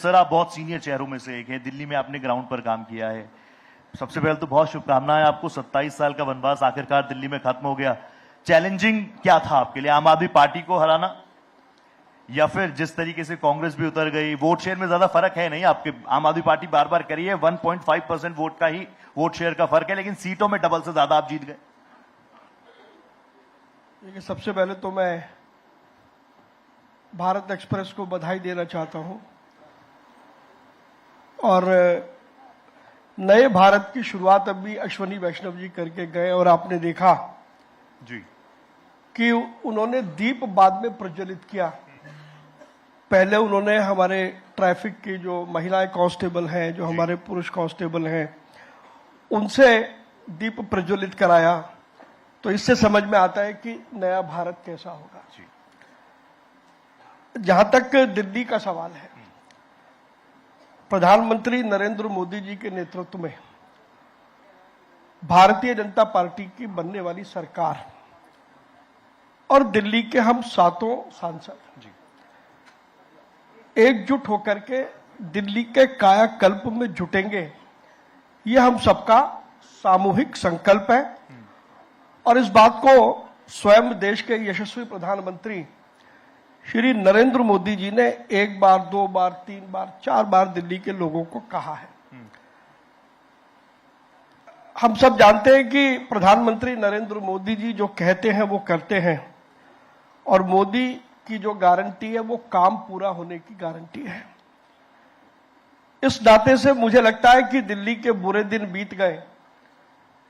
Sir, आप बहुत senior चेहरों में से एक हैं, दिल्ली में आपने ग्राउंड पर काम किया है। सबसे पहले तो बहुत शुभकामनाएं आपको, 27 साल का वनवास आखिरकार दिल्ली में खत्म हो गया। चैलेंजिंग क्या था आपके लिए, आम आदमी पार्टी को हराना, या फिर जिस तरीके से कांग्रेस भी उतर गई? वोट शेयर में ज्यादा फर्क है नहीं, आपके आम आदमी पार्टी बार बार करी है, 1.5% वोट का ही वोट शेयर का फर्क है, लेकिन सीटों में डबल से ज्यादा आप जीत गए। देखिए, सबसे पहले तो मैं भारत एक्सप्रेस को बधाई देना चाहता हूं और नए भारत की शुरुआत अभी अश्वनी वैष्णव जी करके गए और आपने देखा जी कि उन्होंने दीप बाद में प्रज्वलित किया। पहले उन्होंने हमारे ट्रैफिक की जो महिलाएं कांस्टेबल हैं, जो हमारे पुरुष कांस्टेबल हैं, उनसे दीप प्रज्वलित कराया। तो इससे समझ में आता है कि नया भारत कैसा होगा। जहां तक दिल्ली का सवाल है, प्रधानमंत्री नरेंद्र मोदी जी के नेतृत्व में भारतीय जनता पार्टी की बनने वाली सरकार और दिल्ली के हम 7 सांसद एकजुट होकर के दिल्ली के कायाकल्प में जुटेंगे, ये हम सबका सामूहिक संकल्प है। और इस बात को स्वयं देश के यशस्वी प्रधानमंत्री श्री नरेंद्र मोदी जी ने 1 बार, 2 बार, 3 बार, 4 बार दिल्ली के लोगों को कहा है। हम सब जानते हैं कि प्रधानमंत्री नरेंद्र मोदी जी जो कहते हैं वो करते हैं, और मोदी की जो गारंटी है वो काम पूरा होने की गारंटी है। इस नाते से मुझे लगता है कि दिल्ली के बुरे दिन बीत गए,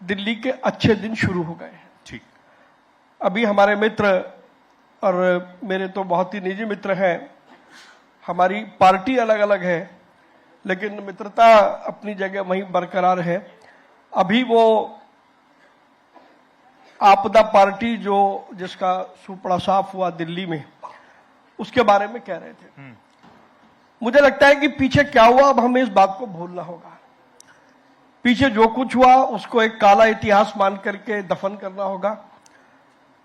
दिल्ली के अच्छे दिन शुरू हो गए। ठीक, अभी हमारे मित्र और मेरे तो बहुत ही निजी मित्र हैं, हमारी पार्टी अलग अलग है लेकिन मित्रता अपनी जगह वहीं बरकरार है। अभी वो आपदा पार्टी जो जिसका सुपड़ा साफ हुआ दिल्ली में, उसके बारे में कह रहे थे। मुझे लगता है कि पीछे क्या हुआ अब हमें इस बात को भूलना होगा। पीछे जो कुछ हुआ उसको एक काला इतिहास मान करके दफन करना होगा।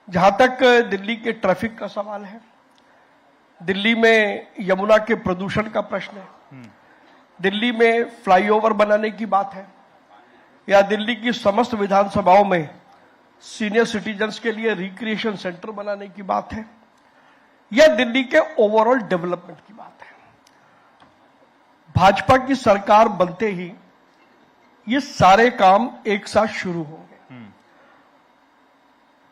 जहां तक दिल्ली के ट्रैफिक का सवाल है, दिल्ली में यमुना के प्रदूषण का प्रश्न है, दिल्ली में फ्लाईओवर बनाने की बात है, या दिल्ली की समस्त विधानसभाओं में सीनियर सिटीजन्स के लिए रिक्रिएशन सेंटर बनाने की बात है, या दिल्ली के ओवरऑल डेवलपमेंट की बात है। भाजपा की सरकार बनते ही ये सारे काम एक साथ शुरू होंगे।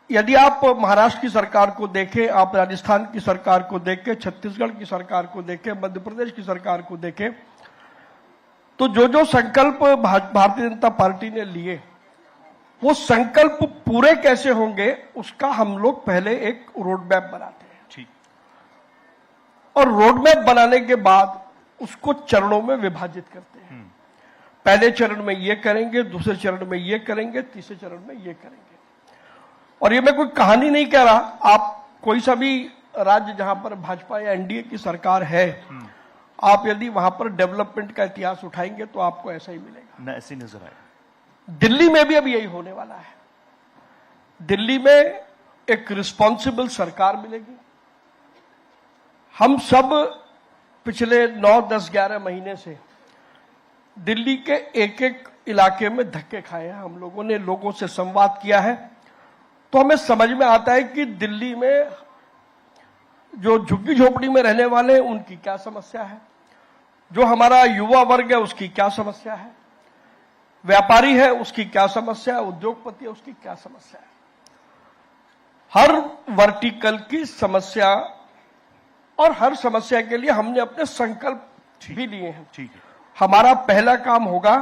यदि आप महाराष्ट्र की सरकार को देखें, आप राजस्थान की सरकार को देखें, छत्तीसगढ़ की सरकार को देखें, मध्य प्रदेश की सरकार को देखें, तो जो जो संकल्प भारतीय जनता पार्टी ने लिए, वो संकल्प पूरे कैसे होंगे उसका हम लोग पहले एक रोड मैप बनाते हैं। ठीक, और रोड मैप बनाने के बाद उसको चरणों में विभाजित करते हैं। पहले चरण में ये करेंगे, दूसरे चरण में ये करेंगे, तीसरे चरण में ये करेंगे। और ये मैं कोई कहानी नहीं कह रहा, आप कोई सा भी राज्य जहां पर भाजपा या एनडीए की सरकार है, आप यदि वहां पर डेवलपमेंट का इतिहास उठाएंगे तो आपको ऐसा ही मिलेगा, ऐसी नजर आए। दिल्ली में भी अब यही होने वाला है। दिल्ली में एक रिस्पॉन्सिबल सरकार मिलेगी। हम सब पिछले 9, 10, 11 महीने से दिल्ली के एक एक इलाके में धक्के खाए हैं। हम लोगों ने लोगों से संवाद किया है, तो हमें समझ में आता है कि दिल्ली में जो झुग्गी झोपड़ी में रहने वाले हैं उनकी क्या समस्या है, जो हमारा युवा वर्ग है उसकी क्या समस्या है, व्यापारी है उसकी क्या समस्या है, उद्योगपति है उसकी क्या समस्या है। हर वर्टिकल की समस्या और हर समस्या के लिए हमने अपने संकल्प भी लिए हैं। ठीक है, हमारा पहला काम होगा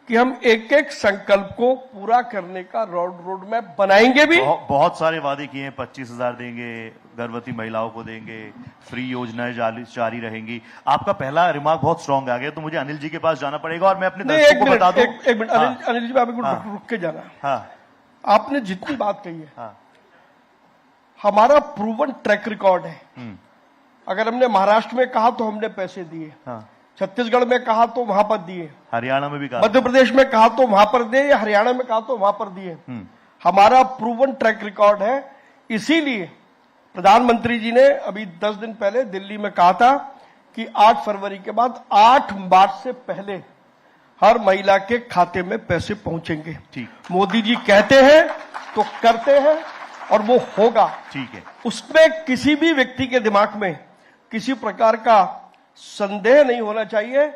कि हम एक एक संकल्प को पूरा करने का रोड मैप बनाएंगे भी। बहुत सारे वादे किए हैं, 25,000 देंगे, गर्भवती महिलाओं को देंगे, फ्री योजनाएं जारी रहेंगी। आपका पहला रिमार्क बहुत स्ट्रांग आ गया, तो मुझे अनिल जी के पास जाना पड़ेगा और मैं अपने दर्शकों को बता दूं। एक मिनट अनिल जी, आप रुक के जाना। हाँ, आपने जितनी बात कही है, हमारा प्रूवन ट्रैक रिकॉर्ड है। अगर हमने महाराष्ट्र में कहा तो हमने पैसे दिए, छत्तीसगढ़ में कहा तो वहां पर दिए, हरियाणा में भी कहा, मध्य प्रदेश में कहा तो वहां पर दिए, या हरियाणा में कहा तो वहां पर दिए। हमारा प्रूवन ट्रैक रिकॉर्ड है। इसीलिए प्रधानमंत्री जी ने अभी 10 दिन पहले दिल्ली में कहा था कि 8 फरवरी के बाद 8 मार्च से पहले हर महिला के खाते में पैसे पहुंचेंगे। ठीक। मोदी जी कहते हैं तो करते हैं और वो होगा। ठीक है। उसमें किसी भी व्यक्ति के दिमाग में किसी प्रकार का संदेह नहीं होना चाहिए।